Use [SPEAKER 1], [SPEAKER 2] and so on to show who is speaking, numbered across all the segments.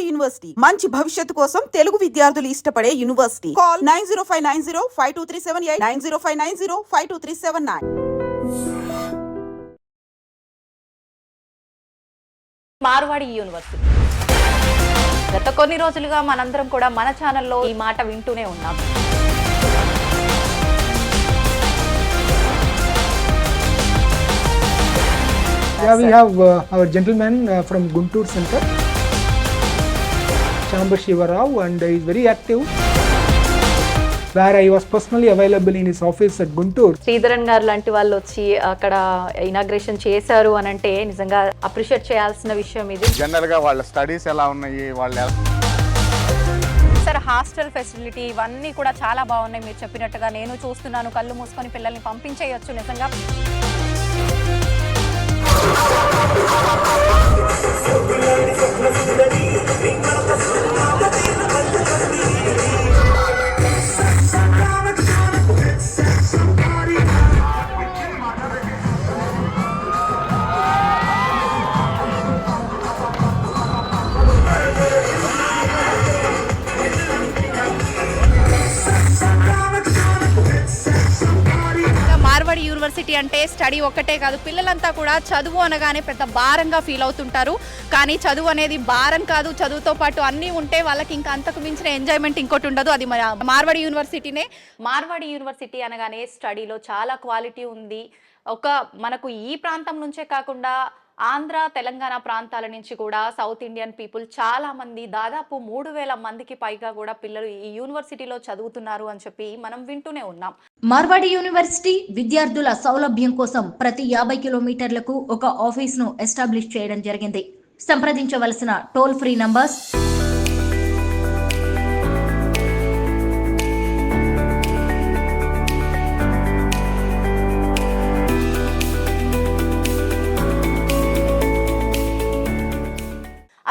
[SPEAKER 1] University మంచి భవిష్యత్తు కోసం తెలుగు విద్యార్థులు ఇష్టపడే యూనివర్సిటీ. కాల్ 9059052378 9059052379.
[SPEAKER 2] మార్వాడి యూనివర్సిటీ గత కొన్ని రోజులుగా మనందరం కూడా మన ఛానల్లో ఈ మాట వింటూనే ఉన్నాం.
[SPEAKER 3] Yeah, we have our gentleman from Guntur Center, Chambar Shiva Rao, and he is very active. Where I was personally available in his office at Guntur.
[SPEAKER 2] Sridharan గారు లాంటి వాళ్ళు వచ్చి అక్కడ ఇనాగ్రేషన్ చేశారు అని అంటే నిజంగా అప్రిషియేట్ చేయాల్సిన విషయం ఇది.
[SPEAKER 4] జనరల్ గా వాళ్ళ స్టడీస్ ఎలా ఉన్నాయి, వాళ్ళ
[SPEAKER 2] సార్ హాస్టల్ ఫెసిలిటీ ఇవన్నీ కూడా చాలా బాగున్నాయి. మీరు చెప్పినట్టుగా నేను చూస్తున్నాను, కళ్ళు మూసుకొని పిల్లల్ని పంపించేయచ్చు నిజంగా. మార్వాడి యూనివర్సిటీ అంటే స్టడీ ఒక్కటే కాదు, పిల్లలంతా కూడా చదువు అనగానే పెద్ద భారంగా ఫీల్ అవుతుంటారు. కానీ చదువు అనేది భారం కాదు, చదువుతో పాటు అన్నీ ఉంటే వాళ్ళకి ఇంకా అంతకు మించిన ఎంజాయ్మెంట్ ఇంకోటి ఉండదు. అది మార్వాడి యూనివర్సిటీనే. మార్వాడి యూనివర్సిటీ అనగానే స్టడీలో చాలా క్వాలిటీ ఉంది. మనకు ఈ ప్రాంతం నుంచే కాకుండా ఆంధ్ర తెలంగాణ ప్రాంతాల నుంచి కూడా సౌత్ ఇండియన్ పీపుల్ చాలా మంది, దాదాపు 3000 మందికి పైగా కూడా పిల్లలు ఈ యూనివర్సిటీలో చదువుతున్నారు అని చెప్పి మనం వింటూనే ఉన్నాం.
[SPEAKER 5] మార్వాడి యూనివర్సిటీ విద్యార్థుల సౌలభ్యం కోసం ప్రతి 50 కిలోమీటర్లకు ఒక ఆఫీస్ ను ఎస్టాబ్లిష్ చేయడం జరిగింది. సంప్రదించవలసిన టోల్ ఫ్రీ నంబర్స్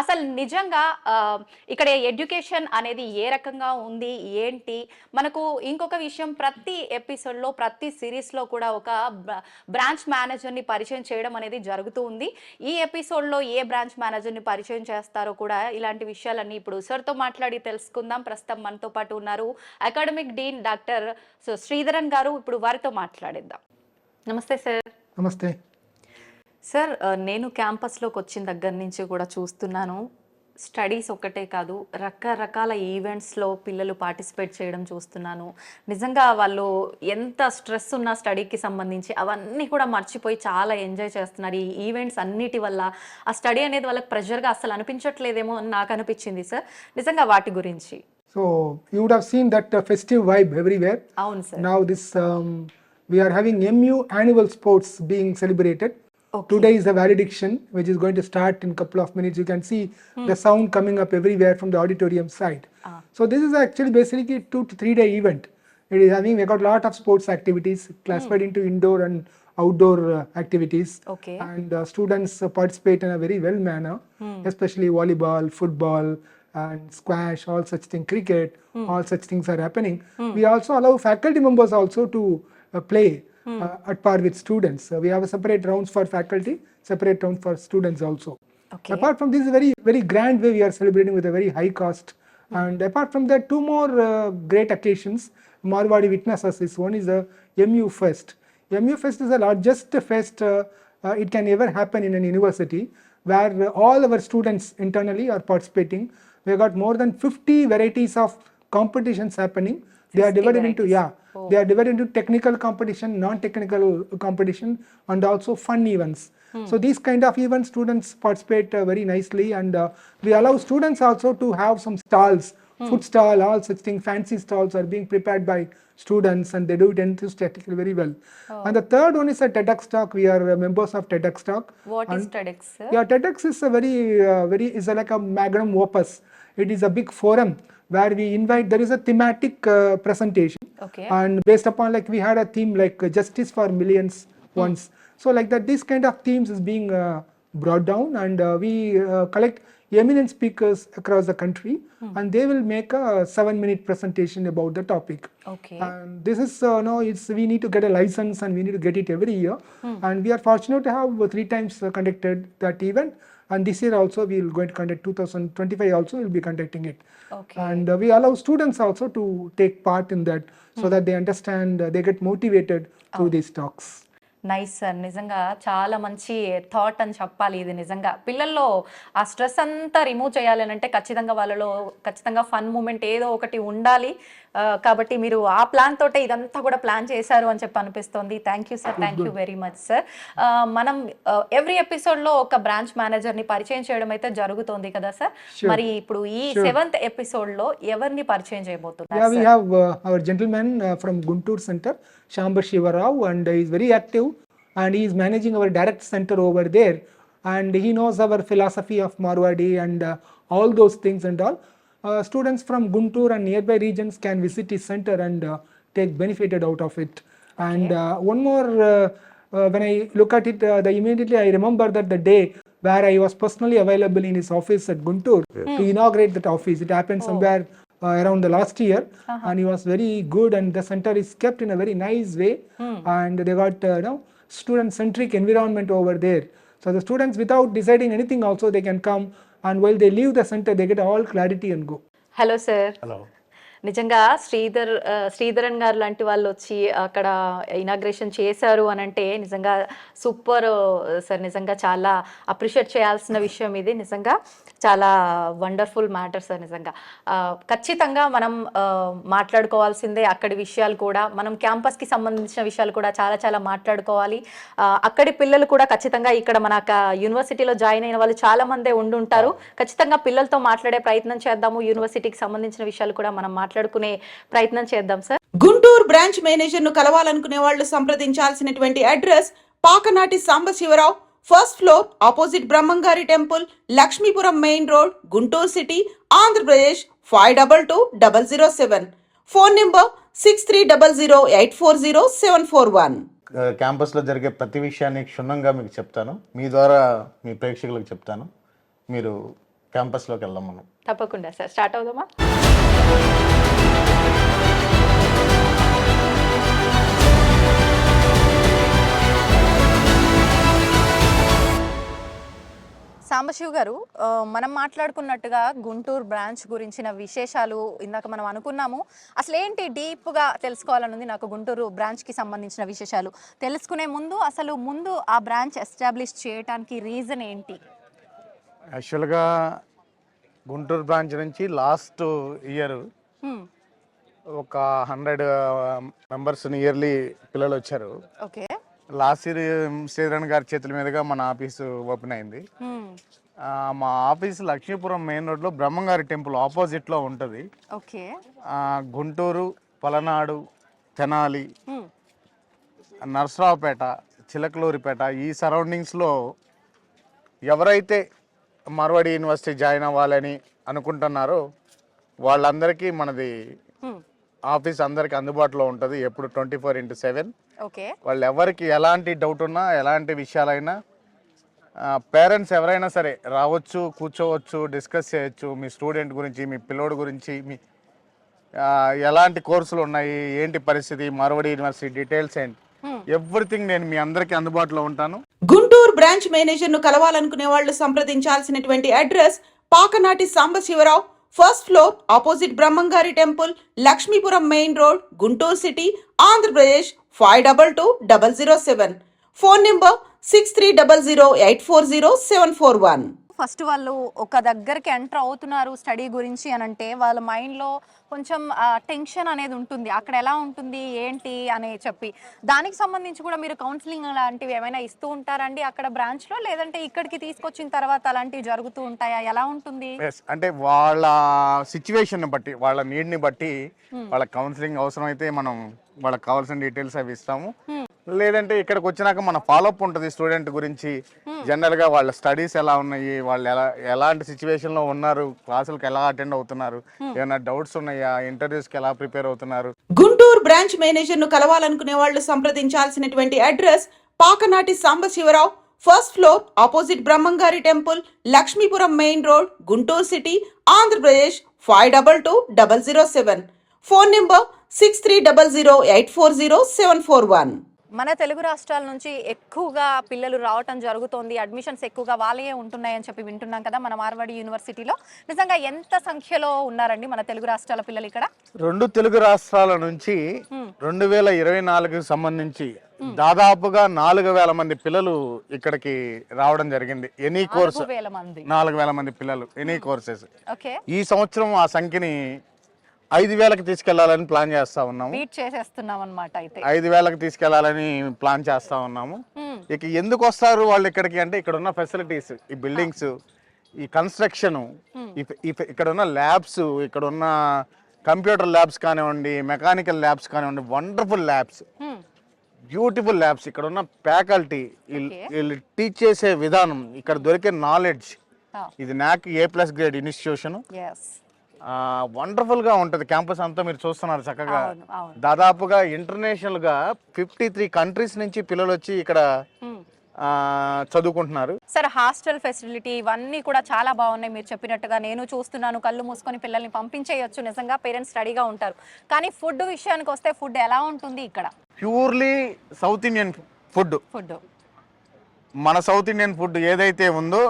[SPEAKER 2] అసలు నిజంగా ఇక్కడ ఎడ్యుకేషన్ అనేది ఏ రకంగా ఉంది ఏంటి, మనకు ఇంకొక విషయం, ప్రతి ఎపిసోడ్లో ప్రతి సిరీస్లో కూడా ఒక బ్రాంచ్ మేనేజర్ని పరిచయం చేయడం అనేది జరుగుతూ ఉంది. ఈ ఎపిసోడ్లో ఏ బ్రాంచ్ మేనేజర్ని పరిచయం చేస్తారో కూడా ఇలాంటి విషయాలన్నీ ఇప్పుడు సార్తో మాట్లాడి తెలుసుకుందాం. ప్రస్తుతం మనతో పాటు ఉన్నారు అకాడమిక్ డీన్ డాక్టర్ శ్రీధరన్ గారు. ఇప్పుడు వారితో మాట్లాడిద్దాం. నమస్తే సార్.
[SPEAKER 3] Namaste.
[SPEAKER 2] సార్, నేను క్యాంపస్లోకి వచ్చిన దగ్గర నుంచి కూడా చూస్తున్నాను, స్టడీస్ ఒక్కటే కాదు రకరకాల ఈవెంట్స్లో పిల్లలు పార్టిసిపేట్ చేయడం చూస్తున్నాను. నిజంగా వాళ్ళు ఎంత స్ట్రెస్ ఉన్న స్టడీకి సంబంధించి అవన్నీ కూడా మర్చిపోయి చాలా ఎంజాయ్ చేస్తున్నారు. ఈ ఈవెంట్స్ అన్నిటి వల్ల ఆ స్టడీ అనేది వాళ్ళకి ప్రెషర్గా అసలు అనిపించట్లేదేమో అని నాకు అనిపించింది సార్. నిజంగా వాటి గురించి.
[SPEAKER 3] So you would have seen that festive vibe everywhere.
[SPEAKER 2] అవును sir.
[SPEAKER 3] Now this we are having MU annual sports being celebrated.
[SPEAKER 2] Okay.
[SPEAKER 3] Today is the valediction, which is going to start in a couple of minutes. You can see the sound coming up everywhere from the auditorium side. So this is actually basically 2 to 3 day event. It is having, we got a lot of sports activities classified into indoor and outdoor activities.
[SPEAKER 2] Okay.
[SPEAKER 3] And students participate in a very well manner, especially volleyball, football, and squash, all such things, cricket, all such things are happening. We also allow faculty members also to play at par with students. We have a separate rounds for faculty, separate round for students also.
[SPEAKER 2] Okay.
[SPEAKER 3] Apart from this very, very grand way we are celebrating with a very high cost. And apart from that, 2 more great occasions Marwadi witnesses this. One is the MU Fest. MU Fest is the largest fest it can ever happen in an university, where all our students internally are participating. We have got more than 50 varieties of competitions happening. They are divided into, they are divided into technical competition, non-technical competition, and also fun events. So these kind of events, students participate very nicely, and we allow students also to have some stalls, food stall, all such things, fancy stalls are being prepared by students, and they do it enthusiastically very well. And the third one is a TEDx talk. We are members of TEDx talk.
[SPEAKER 2] What is TEDx, sir?
[SPEAKER 3] Yeah, TEDx is a very is like a magnum opus. It is a big forum where we invite, there is a thematic presentation.
[SPEAKER 2] Okay.
[SPEAKER 3] And based upon, like, we had a theme like justice for millions once. So like that, this kind of themes is being brought down, and we collect eminent speakers across the country, and they will make a 7-minute presentation about the topic.
[SPEAKER 2] Okay.
[SPEAKER 3] And this is we need to get a license, and we need to get it every year. And we are fortunate to have 3 times conducted that event. And this year also we will going to conduct 2025 also we will be conducting it.
[SPEAKER 2] Okay.
[SPEAKER 3] And we allow students also to take part in that so that they understand, they get motivated through these talks.
[SPEAKER 2] Nice sir, నిజంగా చాలా మంచి thought అని చెప్పాలి ఇది. నిజంగా పిల్లల్లో ఆ stress అంతా రిమూవ్ చేయాలి అని అంటే ఖచ్చితంగా వాళ్ళలో ఖచ్చితంగా ఫన్ మూమెంట్ ఏదో ఒకటి ఉండాలి. కాబట్టి మీరు ఆ ప్లాన్ తోటే ఇదంతా కూడా ప్లాన్ చేశారు అని చెప్పి అనిపిస్తుంది. Thank you sir, thank you very much sir. మనం ఎవ్రీ ఎపిసోడ్లో ఒక బ్రాంచ్ మేనేజర్ని పరిచయం చేయడం అయితే జరుగుతుంది కదా సార్. మరి ఇప్పుడు ఈ 7th ఎపిసోడ్లో ఎవరిని పరిచయం చేయబోతున్నారు?
[SPEAKER 3] Yeah, we have our gentleman from Guntur Center, Shambar Shivarao, and he is very active and he is managing our direct center over there, and he knows our philosophy of Marwadi and all those things and all. Students from Guntur and nearby regions can visit his center and take benefited out of it. And one more, when I look at it, immediately I remember that the day where I was personally available in his office at Guntur to inaugurate that office. It happened somewhere around the last year, and he was very good, and the center is kept in a very nice way, and they got student centric environment over there. So the students, without deciding anything also, they can come, and while they leave the center they get all clarity and go.
[SPEAKER 2] Hello sir.
[SPEAKER 4] Hello.
[SPEAKER 2] నిజంగా శ్రీధరన్ గారు లాంటి వాళ్ళు వచ్చి అక్కడ inauguration చేశారు అని అంటే నిజంగా సూపర్ సార్. నిజంగా చాలా అప్రిషియేట్ చేయాల్సిన విషయం ఇది. నిజంగా చాలా వండర్ఫుల్ మ్యాటర్ సార్. నిజంగా ఖచ్చితంగా మనం మాట్లాడుకోవాల్సిందే అక్కడి విషయాలు కూడా. మనం క్యాంపస్కి సంబంధించిన విషయాలు కూడా చాలా చాలా మాట్లాడుకోవాలి. అక్కడి పిల్లలు కూడా ఖచ్చితంగా ఇక్కడ మన యూనివర్సిటీలో జాయిన్ అయిన వాళ్ళు చాలా మందే ఉండుంటారు. ఖచ్చితంగా పిల్లలతో మాట్లాడే ప్రయత్నం చేద్దాము. యూనివర్సిటీకి సంబంధించిన విషయాలు కూడా మనం మాట్లాడుకునే ప్రయత్నం చేద్దాం సార్.
[SPEAKER 1] గుంటూరు బ్రాంచ్ మేనేజర్ ను కలవాలనుకునే వాళ్ళు సంప్రదించాల్సినటువంటి address Pakanati Sambasivarao, first floor, opposite బ్రహ్మంగారి temple, Lakshmipuram main road, Guntur city, Andhra Pradesh 522007. Phone number 6300840741.
[SPEAKER 4] క్యాంపస్లో జరిగే ప్రతి విషయాన్ని క్షుణ్ణంగా మీకు చెప్తాను. మీ ద్వారా మీ ప్రేక్షకులకు చెప్తాను. మీరు క్యాంపస్లోకి వెళ్దాం మనం.
[SPEAKER 2] తప్పకుండా సార్. స్టార్ట్ అవుదామా? సాంబశివ్ గారు, మనం మాట్లాడుకున్నట్టుగా గుంటూరు బ్రాంచ్ గురించిన విశేషాలు ఇందాక మనం అనుకున్నాము. అసలు ఏంటి డీప్గా తెలుసుకోవాలనుంది నాకు గుంటూరు బ్రాంచ్కి సంబంధించిన విశేషాలు. తెలుసుకునే ముందు అసలు ఆ బ్రాంచ్ ఎస్టాబ్లిష్ చేయడానికి రీజన్ ఏంటి?
[SPEAKER 4] యాక్చువల్గా గుంటూరు బ్రాంచ్ నుంచి లాస్ట్ ఇయర్ ఒక 100 మెంబర్స్ నియర్లీ పిల్లలు వచ్చారు.
[SPEAKER 2] ఓకే.
[SPEAKER 4] లాస్ట్ ఇయర్ శ్రీధరన్ గారి చేతుల మీదుగా మన ఆఫీసు ఓపెన్ అయింది. మా ఆఫీస్ లక్ష్మీపురం మెయిన్ రోడ్లో బ్రహ్మంగారి టెంపుల్ ఆపోజిట్లో ఉంటుంది.
[SPEAKER 2] ఓకే.
[SPEAKER 4] గుంటూరు, పలనాడు, తెనాలి, నర్సరావుపేట, చిలకలూరిపేట ఈ సరౌండింగ్స్లో ఎవరైతే మార్వాడి యూనివర్సిటీ జాయిన్ అవ్వాలని అనుకుంటున్నారో వాళ్ళందరికీ మనది ఆఫీస్ అందరికి అందుబాటులో ఉంటుంది. ఎప్పుడు 24/7.
[SPEAKER 2] ఓకే.
[SPEAKER 4] వాళ్ళు ఎవరికి ఎలాంటి డౌట్ ఉన్నా, ఎలాంటి విషయాలైనా, పేరెంట్స్ ఎవరైనా సరే రావచ్చు, కూర్చోవచ్చు, డిస్కస్ చేయొచ్చు. మీ స్టూడెంట్ గురించి, మీ పిల్లోడి గురించి, మీ ఎలాంటి కోర్సులు ఉన్నాయి, ఏంటి పరిస్థితి, మార్వాడి యూనివర్సిటీ డీటెయిల్స్ ఏంటి, ఎవ్రీథింగ్ నేను మీ అందరికీ అందుబాటులో ఉంటాను.
[SPEAKER 1] గుంటూరు బ్రాంచ్ మేనేజర్ ను కలవాలనుకునే వాళ్ళు సంప్రదించాల్సినటువంటి address Pakanati Sambasivarao, first floor, opposite బ్రహ్మంగారి temple, Lakshmipuram main road, Guntur city, Andhra Pradesh 522007. Phone number 6300840741.
[SPEAKER 2] First వాళ్ళు ఒక దగ్గరికి ఎంటర్ అవుతున్నారు స్టడీ గురించి అని అంటే వాళ్ళ మైండ్లో కొంచెం టెన్షన్ అనేది ఉంటుంది. అక్కడ ఎలా ఉంటుంది ఏంటి అని చెప్పి దానికి సంబంధించి కూడా మీరు కౌన్సిలింగ్ లాంటివి ఏమైనా ఇస్తూ ఉంటారండి అక్కడ బ్రాంచ్లో, లేదంటే ఇక్కడికి తీసుకొచ్చిన తర్వాత అలాంటివి జరుగుతూ ఉంటాయా? ఎలా ఉంటుంది?
[SPEAKER 4] అంటే వాళ్ళ సిచ్యువేషన్ బట్టి, వాళ్ళ నీడ్ని బట్టి వాళ్ళ కౌన్సిలింగ్ అవసరం అయితే మనం వాళ్ళకి కావాల్సిన డీటెయిల్స్ అవి ఇస్తాము. లేదంటే ఇక్కడికి వచ్చినాక మన ఫాలోఅప్ ఉంటుంది స్టూడెంట్ గురించి. జనరల్గా వాళ్ళ స్టడీస్ ఎలా ఉన్నాయి, వాళ్ళు ఎలాంటి సిచ్యువేషన్లో ఉన్నారు, క్లాసులకు ఎలా అటెండ్ అవుతున్నారు, ఏమైనా డౌట్స్ ఉన్నాయా, ఇంటర్వ్యూస్కి ఎలా ప్రిపేర్ అవుతున్నారు.
[SPEAKER 1] గుంటూరు బ్రాంచ్ మేనేజర్ ను కలవాలనుకునే వాళ్ళు సంప్రదించాల్సినటువంటి address Pakanati Sambasivarao, first floor, opposite బ్రహ్మంగారి temple, Lakshmipuram main road, Guntur city, Andhra Pradesh 522007. Phone number 6300840741.
[SPEAKER 2] మన తెలుగు రాష్ట్రాల నుంచి ఎక్కువగా పిల్లలు రావటం జరుగుతోంది, అడ్మిషన్స్ ఎక్కువగా వాళ్ళే ఉంటున్నాయని చెప్పి వింటున్నాం కదా మన మార్వాడి యూనివర్సిటీలో. నిజంగా ఎంత సంఖ్యలో ఉన్నారండి మన తెలుగు రాష్ట్రాల పిల్లలు ఇక్కడ?
[SPEAKER 4] 2 తెలుగు రాష్ట్రాల నుంచి 2024కి సంబంధించి దాదాపుగా 4,000 మంది పిల్లలు ఇక్కడికి రావడం జరిగింది. ఎనీ కోర్స్ 4,000 మంది పిల్లలు ఎనీ కోర్సెస్.
[SPEAKER 2] ఓకే,
[SPEAKER 4] ఈ సంవత్సరం ఆ సంఖ్యని 5,000కి తీసుకెళ్లాలని ప్లాన్ చేస్తా ఉన్నాము.
[SPEAKER 2] బీట్ చేసేస్తున్నాం అన్నమాట. అయితే
[SPEAKER 4] 5,000కి తీసుకెళ్లాలని ప్లాన్ చేస్తా ఉన్నాము. ఇక ఎందుకు వస్తారు వాళ్ళు ఇక్కడికి అంటే ఇక్కడ ఉన్న ఫెసిలిటీస్, ఈ బిల్డింగ్స్, ఈ కన్స్ట్రక్షన్, ఇక్కడ ఉన్న ల్యాబ్స్, ఇక్కడ ఉన్న కంప్యూటర్ ల్యాబ్స్ కానివ్వండి, మెకానికల్ ల్యాబ్స్ కానివ్వండి, వండర్ఫుల్ ల్యాబ్స్, బ్యూటిఫుల్ ల్యాబ్స్, ఇక్కడ ఉన్న ఫ్యాకల్టీ, వీళ్ళు టీచ్ చేసే విధానం, ఇక్కడ దొరికే నాలెడ్జ్, ఇది NAAC A+ grade institution. Wonderful గా ఉంటది క్యాంపస్ అంతా. మీరు చూస్తున్నారు చక్కగా. దాదాపుగా ఇంటర్నేషనల్ గా 53 కంట్రీస్ నుంచి పిల్లలు వచ్చి ఇక్కడ చదువుకుంటున్నారు.
[SPEAKER 2] సార్, హాస్టల్ ఫెసిలిటీ ఇవన్నీ కూడా చాలా బాగున్నాయి. మీరు చెప్పినట్టుగా నేను చూస్తున్నాను, కళ్ళు మూసుకొని పిల్లల్ని పంపించేయొచ్చు, నిజంగా పేరెంట్స్ రెడీగా ఉంటారు. కానీ ఫుడ్ విషయానికి వస్తే ఫుడ్ ఎలా ఉంటుంది ఇక్కడ?
[SPEAKER 4] Purely south Indian food. మన సౌత్ ఇండియన్ ఫుడ్ ఏదైతే ఉందో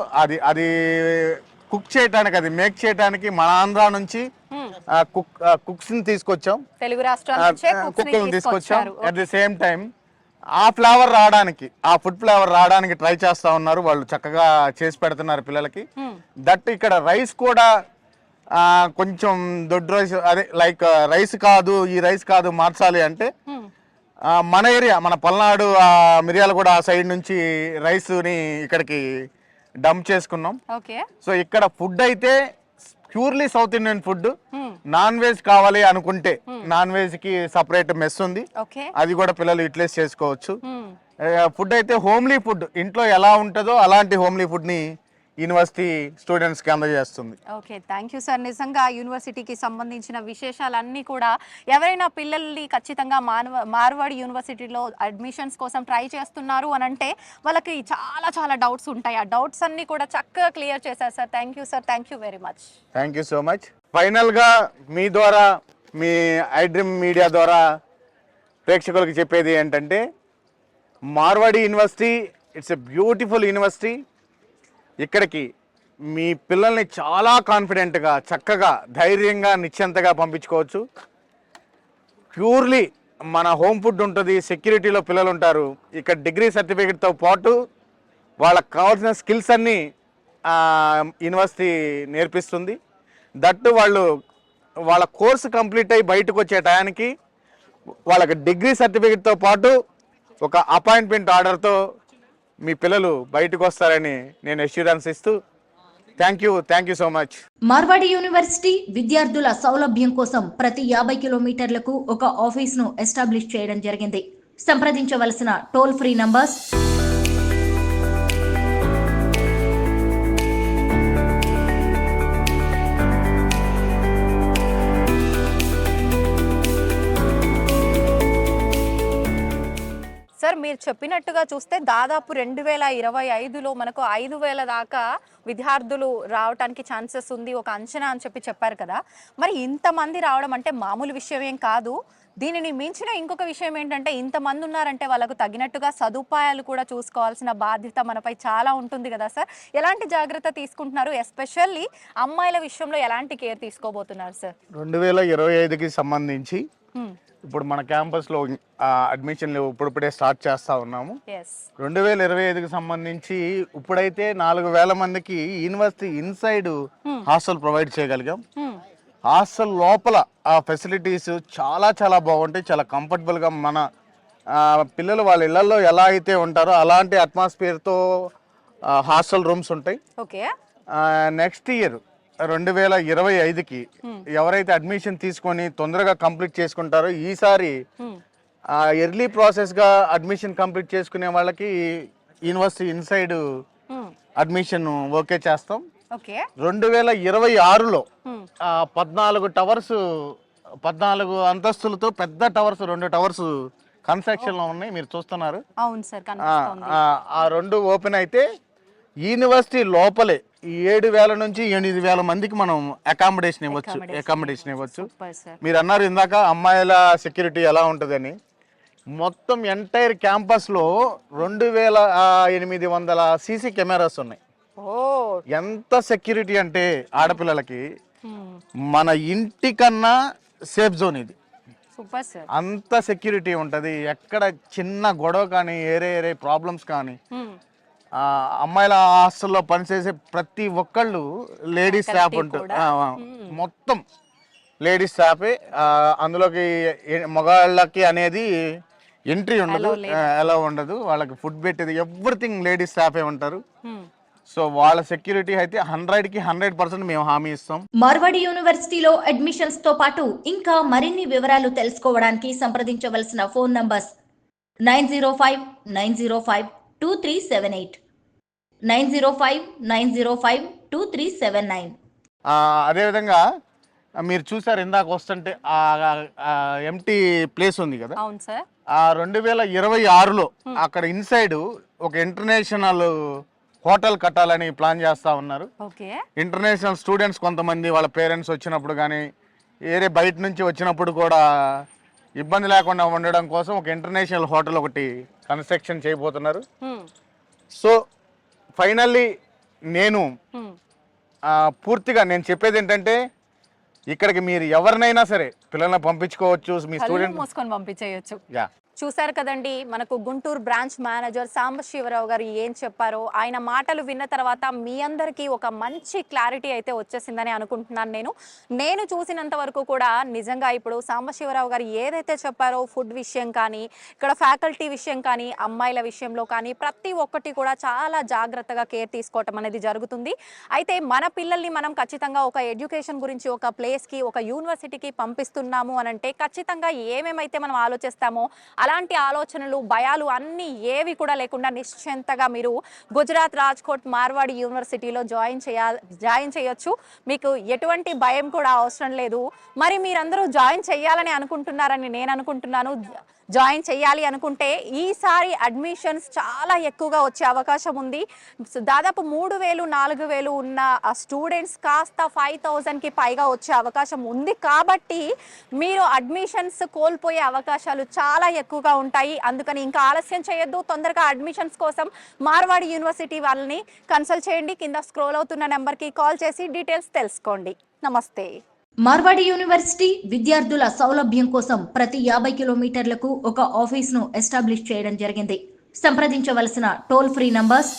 [SPEAKER 4] అది కుక్ చేయడానికి, అది మేక్ చేయడానికి మన ఆంధ్ర నుంచి కుక్స్ ని తీసుకొచ్చాం,
[SPEAKER 2] తెలుగు రాష్ట్రాల
[SPEAKER 4] కుక్కర్ని తీసుకొచ్చాం. అట్ ది సేమ్ టైం ఆ ఫ్లేవర్ రావడానికి, ఆ ఫుడ్ ఫ్లేవర్ రావడానికి ట్రై చేస్తా ఉన్నారు వాళ్ళు. చక్కగా చేసి పెడుతున్నారు పిల్లలకి. దట్ ఇక్కడ రైస్ కూడా కొంచెం దొడ్డు రైస్, అదే లైక్ రైస్ కాదు, ఈ రైస్ కాదు, మార్చాలి అంటే మన ఏరియా, మన పల్నాడు, మిర్యాలగూడ ఆ సైడ్ నుంచి రైస్ని ఇక్కడికి డంప్ చేసుకున్నాం. సో ఇక్కడ ఫుడ్ అయితే purely south Indian food. Non veg కావాలి అనుకుంటే నాన్ వెజ్ కి సపరేట్ మెస్ ఉంది, అది కూడా పిల్లలు యూటిలైజ్ చేసుకోవచ్చు. ఫుడ్ అయితే హోమ్లీ ఫుడ్, ఇంట్లో ఎలా ఉంటుందో అలాంటి హోమ్లీ ఫుడ్ ని యూనివర్సిటీ స్టూడెంట్స్ కి అందజేస్తుంది.
[SPEAKER 2] Okay, thank you sir. నిజంగా యూనివర్సిటీకి సంబంధించిన విశేషాలన్నీ కూడా ఎవరైనా పిల్లల్ని ఖచ్చితంగా మార్వాడి యూనివర్సిటీలో అడ్మిషన్స్ కోసం ట్రై చేస్తున్నారు అని అంటే వాళ్ళకి చాలా చాలా డౌట్స్ ఉంటాయి. ఆ డౌట్స్ అన్ని కూడా చక్కగా క్లియర్ చేశారు sir. Thank you sir, thank you very much.
[SPEAKER 4] Thank you so much. Final గా మీ ద్వారా, మీ ఐడ్రీమ్ మీడియా ద్వారా ప్రేక్షకులకు చెప్పేది ఏంటంటే, Marwadi university it's a beautiful university. ఇక్కడికి మీ పిల్లల్ని చాలా కాన్ఫిడెంట్గా, చక్కగా, ధైర్యంగా, నిశ్చింతగా పంపించుకోవచ్చు. ప్యూర్లీ మన హోమ్ ఫుడ్ ఉంటుంది, సెక్యూరిటీలో పిల్లలు ఉంటారు. ఇక్కడ డిగ్రీ సర్టిఫికేట్తో పాటు వాళ్ళకి కావాల్సిన స్కిల్స్ అన్నీ యూనివర్సిటీ నేర్పిస్తుంది. దట్టు వాళ్ళు వాళ్ళ కోర్సు కంప్లీట్ అయ్యి బయటకు వచ్చే టయానికి వాళ్ళకి డిగ్రీ సర్టిఫికేట్తో పాటు ఒక అపాయింట్మెంట్ ఆర్డర్తో మీ పిల్లలు బయటకు వస్తారని నేను అష్యూరెన్స్ ఇస్తూ thank you so much.
[SPEAKER 5] Marwadi university విద్యార్థుల సౌలభ్యం కోసం ప్రతి 50 కిలోమీటర్లకు ఒక ఆఫీస్ను ఎస్టాబ్లిష్ చేయడం జరిగింది. సంప్రదించవలసిన టోల్ ఫ్రీ నంబర్స్
[SPEAKER 2] సార్, మీరు చెప్పినట్టుగా చూస్తే దాదాపు 2025లో మనకు 5,000 దాకా విద్యార్థులు రావడానికి ఛాన్సెస్ ఉంది, ఒక అంచనా అని చెప్పారు కదా. మరి ఇంతమంది రావడం అంటే మామూలు విషయం ఏం కాదు. దీనిని మించిన ఇంకొక విషయం ఏంటంటే, ఇంతమంది ఉన్నారంటే వాళ్ళకు తగినట్టుగా సదుపాయాలు కూడా చూసుకోవాల్సిన బాధ్యత మనపై చాలా ఉంటుంది కదా సార్. ఎలాంటి జాగ్రత్త తీసుకుంటున్నారు? ఎస్పెషల్లీ అమ్మాయిల విషయంలో ఎలాంటి కేర్ తీసుకోబోతున్నారు సార్?
[SPEAKER 4] 2025కి సంబంధించి ఇప్పుడు మన క్యాంపస్లో అడ్మిషన్లు ఇప్పుడిప్పుడే స్టార్ట్ చేస్తూ ఉన్నాము. 2025కి సంబంధించి ఇప్పుడైతే 4,000 మందికి యూనివర్సిటీ ఇన్సైడ్ హాస్టల్ ప్రొవైడ్ చేయగలిగాం. హాస్టల్ లోపల ఆ ఫెసిలిటీస్ చాలా చాలా బాగుంటాయి, చాలా కంఫర్టబుల్గా. మన పిల్లలు వాళ్ళ ఇళ్లలో ఎలా అయితే ఉంటారో అలాంటి అట్మాస్ఫియర్తో హాస్టల్ రూమ్స్ ఉంటాయి. నెక్స్ట్ ఇయర్ 2025కి ఎవరైతే అడ్మిషన్ తీసుకొని తొందరగా కంప్లీట్ చేసుకుంటారో, ఈసారి ఎర్లీ ప్రాసెస్ గా అడ్మిషన్ కంప్లీట్ చేసుకునే వాళ్ళకి యూనివర్సిటీ ఇన్సైడ్ అడ్మిషన్ ఓకే చేస్తాం. 2026లో 14 టవర్స్, 14 అంతస్తులతో పెద్ద టవర్స్, 2 టవర్స్ కన్స్ట్రక్షన్ లో ఉన్నాయి, మీరు చూస్తున్నారు. ఆ 2 ఓపెన్ అయితే యూనివర్సిటీ లోపలే 7,000 నుంచి 8,000 మందికి మనం అకామిడేషన్ ఇవ్వచ్చు. మీరు అన్నారు ఇందాక అమ్మాయిల సెక్యూరిటీ ఎలా ఉంటుందని. మొత్తం ఎంటైర్ క్యాంపస్లో 2800 సీసీ కెమెరాస్ ఉన్నాయి.
[SPEAKER 2] ఓ
[SPEAKER 4] ఎంత సెక్యూరిటీ అంటే ఆడపిల్లలకి మన ఇంటి కన్నా సేఫ్ జోన్ ఇది.
[SPEAKER 2] Super sir.
[SPEAKER 4] అంత సెక్యూరిటీ ఉంటుంది. ఎక్కడ చిన్న గొడవ కానీ ఏరే ప్రాబ్లమ్స్ కానీ అమ్మాయిల హాస్టల్లో పనిచేసే ప్రతి ఒక్కళ్ళు లేడీస్ స్టాఫ్ ఉంటుంది. మొత్తం లేడీస్ స్టాఫే. అందులోకి మగవాళ్ళకి అనేది ఎంట్రీ ఉండదు, ఎలా ఉండదు. వాళ్ళకి ఫుడ్ పెట్టేది ఎవ్రీథింగ్ లేడీస్ స్టాఫే ఉంటారు. సో వాళ్ళ సెక్యూరిటీ అయితే 100కి 100% మేము హామీ ఇస్తాం.
[SPEAKER 5] మార్వాడి యూనివర్సిటీలో అడ్మిషన్స్ తో పాటు ఇంకా మరిన్ని వివరాలు తెలుసుకోవడానికి సంప్రదించవలసిన ఫోన్ నంబర్స్ 9059052378, 9059052379.
[SPEAKER 4] అదేవిధంగా మీరు చూసారు ఇందాక వస్తుంటే ఎంటీ ప్లేస్ ఉంది కదా.
[SPEAKER 2] అవును సార్.
[SPEAKER 4] 2026లో అక్కడ ఇన్సైడ్ ఒక ఇంటర్నేషనల్ హోటల్ కట్టాలని ప్లాన్ చేస్తా ఉన్నారు.
[SPEAKER 2] ఓకే.
[SPEAKER 4] ఇంటర్నేషనల్ స్టూడెంట్స్ కొంతమంది వాళ్ళ పేరెంట్స్ వచ్చినప్పుడు కానీ వేరే బయట నుంచి వచ్చినప్పుడు కూడా ఇబ్బంది లేకుండా ఉండడం కోసం ఒక ఇంటర్నేషనల్ హోటల్ ఒకటి కన్స్ట్రక్షన్ చేయబోతున్నారు. సో ఫైనల్లీ నేను పూర్తిగా నేను చెప్పేది ఏంటంటే ఇక్కడికి మీరు ఎవరినైనా సరే పిల్లల్ని పంపించుకోవచ్చు. మీ స్టూడెంట్
[SPEAKER 2] మోసుకొని పంపించేయచ్చు.
[SPEAKER 4] యా.
[SPEAKER 2] చూశారు కదండి, మనకు గుంటూరు బ్రాంచ్ మేనేజర్ సాంబశివరావు గారు ఏం చెప్పారో. ఆయన మాటలు విన్న తర్వాత మీ అందరికీ ఒక మంచి క్లారిటీ అయితే వచ్చేసిందని అనుకుంటున్నాను. నేను చూసినంత వరకు కూడా నిజంగా ఇప్పుడు సాంబశివరావు గారు ఏదైతే చెప్పారో ఫుడ్ విషయం కానీ, ఇక్కడ ఫ్యాకల్టీ విషయం కానీ, అమ్మాయిల విషయంలో కానీ ప్రతి ఒక్కటి కూడా చాలా జాగ్రత్తగా కేర్ తీసుకోవటం అనేది జరుగుతుంది. అయితే మన పిల్లల్ని మనం ఖచ్చితంగా ఒక ఎడ్యుకేషన్ గురించి ఒక ప్లేస్కి, ఒక యూనివర్సిటీకి పంపిస్తున్నాము అని అంటే ఖచ్చితంగా ఏమేమైతే మనం ఆలోచిస్తామో అలాంటి ఆలోచనలు, భయాలు అన్నీ ఏవి కూడా లేకుండా నిశ్చింతగా మీరు గుజరాత్ రాజ్కోట్ మార్వాడి యూనివర్సిటీలో జాయిన్ చేయొచ్చు. మీకు ఎటువంటి భయం కూడా అవసరం లేదు. మరి మీరందరూ జాయిన్ చేయాలని అనుకుంటున్నారని నేను అనుకుంటున్నాను. జాయిన్ చేయాలి అనుకుంటే ఈసారి అడ్మిషన్స్ చాలా ఎక్కువగా వచ్చే అవకాశం ఉంది. దాదాపు 3000-4000 ఉన్న స్టూడెంట్స్ కాస్త 5000కి పైగా వచ్చే అవకాశం ఉంది. కాబట్టి మీరు అడ్మిషన్స్ కోల్పోయే అవకాశాలు చాలా ఎక్కువగా ఉంటాయి. అందుకని ఇంకా ఆలస్యం చేయొద్దు. తొందరగా అడ్మిషన్స్ కోసం మార్వాడి యూనివర్సిటీ వాళ్ళని కన్సల్ట్ చేయండి. కింద స్క్రోల్ అవుతున్న నెంబర్కి కాల్ చేసి డీటెయిల్స్ తెలుసుకోండి. నమస్తే.
[SPEAKER 5] మార్వాడి యూనివర్సిటీ విద్యార్థుల సౌలభ్యం కోసం ప్రతి 50 కిలోమీటర్లకు ఒక ఆఫీస్ను ఎస్టాబ్లిష్ చేయడం జరిగింది. సంప్రదించవలసిన టోల్ ఫ్రీ నంబర్స్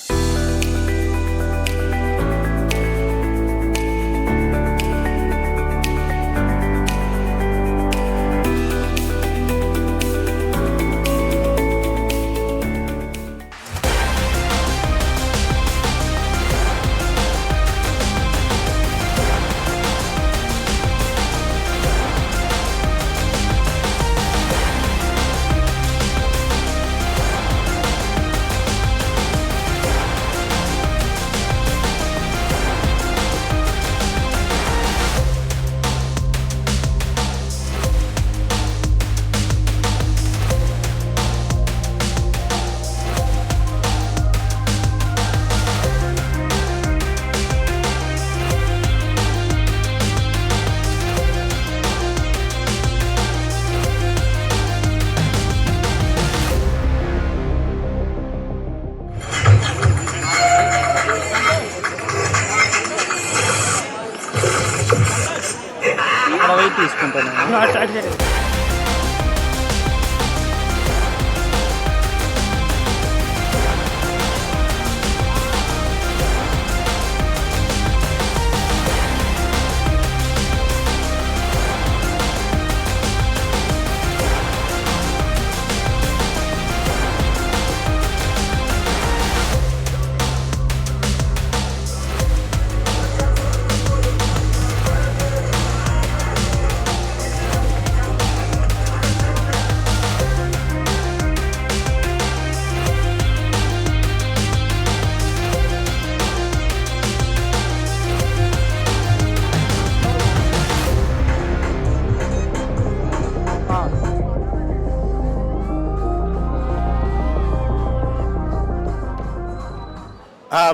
[SPEAKER 6] తీసుకుంటాను.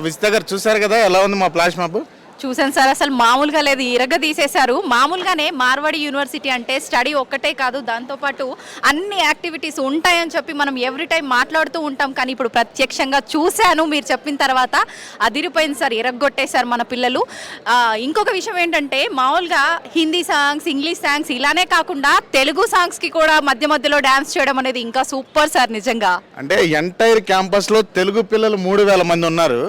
[SPEAKER 4] విజిత గారు చూసారు కదా ఎలా ఉంది మా ఫ్లాష్ మ్యాప్.
[SPEAKER 2] చూసాను సార్, అసలు మామూలుగా లేదు, ఇరగ తీసేశారు. మామూలుగానే మార్వాడి యూనివర్సిటీ అంటే స్టడీ ఒక్కటే కాదు, దాంతోపాటు అన్ని యాక్టివిటీస్ ఉంటాయని చెప్పి మనం ఎవ్రీ టైం మాట్లాడుతూ ఉంటాం. కానీ ఇప్పుడు ప్రత్యక్షంగా చూశాను మీరు చెప్పిన తర్వాత, అదిరిపోయింది సార్, ఇరగొట్టేశారు మన పిల్లలు. ఇంకొక విషయం ఏంటంటే మామూలుగా హిందీ సాంగ్స్, ఇంగ్లీష్ సాంగ్స్ ఇలానే కాకుండా తెలుగు సాంగ్స్కి కూడా మధ్య మధ్యలో డ్యాన్స్ చేయడం అనేది ఇంకా సూపర్ సార్ నిజంగా.
[SPEAKER 4] అంటే ఎంటైర్ క్యాంపస్లో తెలుగు పిల్లలు 3,000 మంది ఉన్నారు.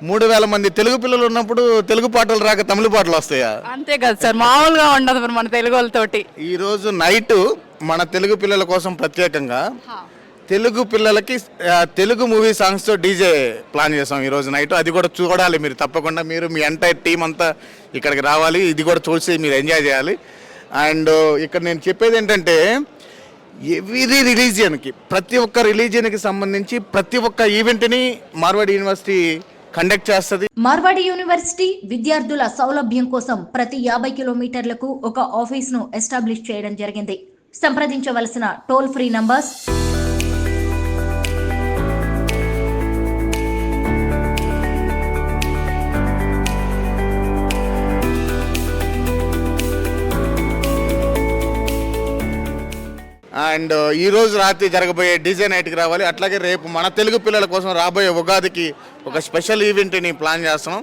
[SPEAKER 4] 3,000 మంది తెలుగు పిల్లలు ఉన్నప్పుడు తెలుగు పాటలు రాక తమిళ పాటలు వస్తాయా?
[SPEAKER 2] అంతే కదా సార్, మామూలుగా ఉండదు మరి మన తెలుగు వాళ్ళతోటి.
[SPEAKER 4] ఈరోజు నైట్ మన తెలుగు పిల్లల కోసం ప్రత్యేకంగా తెలుగు పిల్లలకి తెలుగు మూవీ సాంగ్స్తో డీజే ప్లాన్ చేసాం ఈరోజు నైట్. అది కూడా చూడాలి మీరు తప్పకుండా. మీరు మీ ఎంటైర్ టీం అంతా ఇక్కడికి రావాలి, ఇది కూడా చూసి మీరు ఎంజాయ్ చేయాలి. అండ్ ఇక్కడ నేను చెప్పేది ఏంటంటే ఎవ్రీ రిలీజియన్కి, ప్రతి ఒక్క రిలీజియన్కి సంబంధించి ప్రతి ఒక్క ఈవెంట్ని మార్వాడి యూనివర్సిటీ కండక్ట్ చేస్తుంది.
[SPEAKER 5] మార్వాడి యూనివర్సిటీ విద్యార్థుల సౌలభ్యం కోసం ప్రతి 50 కిలోమీటర్లకు ఒక ఆఫీస్ను ఎస్టాబ్లిష్ చేయడం జరిగింది. సంప్రదించవలసిన టోల్ ఫ్రీ నంబర్స్
[SPEAKER 4] అండ్ ఈ రోజు రాత్రి జరగబోయే డీజే నైట్కి రావాలి. అట్లాగే రేపు మన తెలుగు పిల్లల కోసం రాబోయే ఉగాదికి ఒక స్పెషల్ ఈవెంట్ని ప్లాన్ చేస్తున్నాం.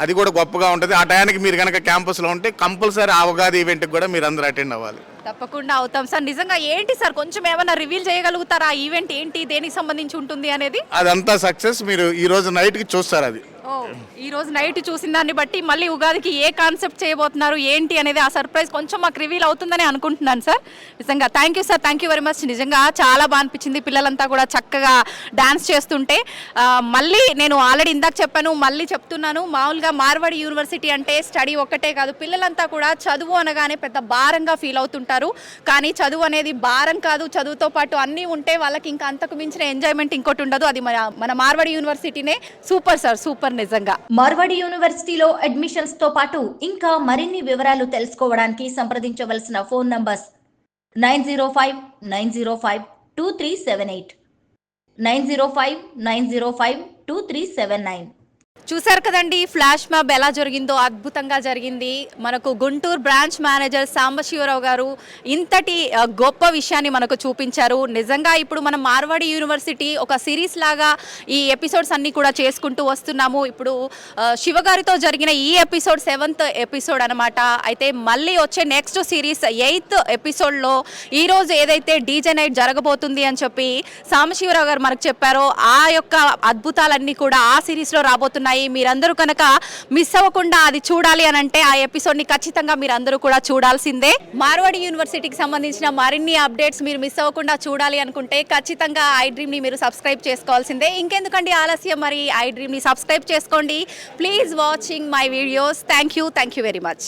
[SPEAKER 4] అది కూడా గొప్పగా ఉంటుంది. ఆ టయానికి మీరు కనుక క్యాంపస్లో ఉంటే కంపల్సరీ ఆ ఉగాది ఈవెంట్కి కూడా మీరు అందరూ అటెండ్ అవ్వాలి.
[SPEAKER 2] తప్పకుండా అవుతాం సార్. నిజంగా ఏంటి సార్, కొంచెం ఏమైనా రివీల్ చేయగలుగుతారా? ఆ ఈవెంట్ ఏంటి, దేనికి సంబంధించి ఉంటుంది అనేది?
[SPEAKER 4] అదంతా సక్సెస్ మీరు ఈ రోజు నైట్కి చూస్తారు. అది
[SPEAKER 2] ఈ రోజు నైట్ చూసిన దాన్ని బట్టి మళ్ళీ ఉగాదికి ఏ కాన్సెప్ట్ చేయబోతున్నారు ఏంటి అనేది ఆ సర్ప్రైజ్ కొంచెం మాకు రివీల్ అవుతుందని అనుకుంటున్నాను సార్. నిజంగా thank you sir, thank you very much. నిజంగా చాలా బాగా అనిపించింది, పిల్లలంతా కూడా చక్కగా డాన్స్ చేస్తుంటే. మళ్ళీ నేను ఆల్రెడీ ఇందాక చెప్పాను, మళ్ళీ చెప్తున్నాను, మామూలుగా మార్వాడి యూనివర్సిటీ అంటే స్టడీ ఒక్కటే కాదు, పిల్లలంతా కూడా చదువు అనగానే పెద్ద భారంగా ఫీల్ అవుతుంటారు. కానీ చదువు అనేది భారం కాదు, చదువుతో పాటు అన్నీ ఉంటే వాళ్ళకి ఇంకా అంతకు మించిన ఎంజాయ్మెంట్ ఇంకోటి ఉండదు. అది మన మార్వాడి యూనివర్సిటీనే. సూపర్ సార్, సూపర్ నిజంగా.
[SPEAKER 5] మార్వాడి యూనివర్సిటీలో అడ్మిషన్స్ తో పాటు ఇంకా మరిన్ని వివరాలు తెలుసుకోవడానికి సంప్రదించవలసిన ఫోన్ నంబర్స్ 9059052378, 9059052379.
[SPEAKER 2] చూసారు కదండి ఫ్లాష్ మ్యాప్ ఎలా జరిగిందో, అద్భుతంగా జరిగింది. మనకు గుంటూరు బ్రాంచ్ మేనేజర్ సాంబశివరావు గారు ఇంతటి గొప్ప విషయాన్ని మనకు చూపించారు. నిజంగా ఇప్పుడు మనం మార్వాడి యూనివర్సిటీ ఒక సిరీస్ లాగా ఈ ఎపిసోడ్స్ అన్నీ కూడా చేసుకుంటూ వస్తున్నాము. ఇప్పుడు శివగారితో జరిగిన ఈ ఎపిసోడ్ 7th ఎపిసోడ్ అనమాట. అయితే మళ్ళీ వచ్చే నెక్స్ట్ సిరీస్ 8th ఎపిసోడ్లో ఈరోజు ఏదైతే డీజే నైట్ జరగబోతుంది అని చెప్పి సాంబశివరావు గారు మనకు చెప్పారో ఆ యొక్క అద్భుతాలన్నీ కూడా ఆ సిరీస్లో రాబోతున్నాయి. మీరందరూ కనుక మిస్ అవ్వకుండా అది చూడాలి అని అంటే ఆ ఎపిసోడ్ని ఖచ్చితంగా మీరందరూ కూడా చూడాల్సిందే. మార్వాడి యూనివర్సిటీకి సంబంధించిన మరిన్ని అప్డేట్స్ మీరు మిస్ అవ్వకుండా చూడాలి అనుకుంటే ఖచ్చితంగా ఐ డ్రీమ్ని మీరు సబ్స్క్రైబ్ చేసుకోవాల్సిందే. ఇంకెందుకండి ఆలస్యం, మరి ఐ డ్రీమ్ని సబ్స్క్రైబ్ చేసుకోండి. Please watching my videos. Thank you very much.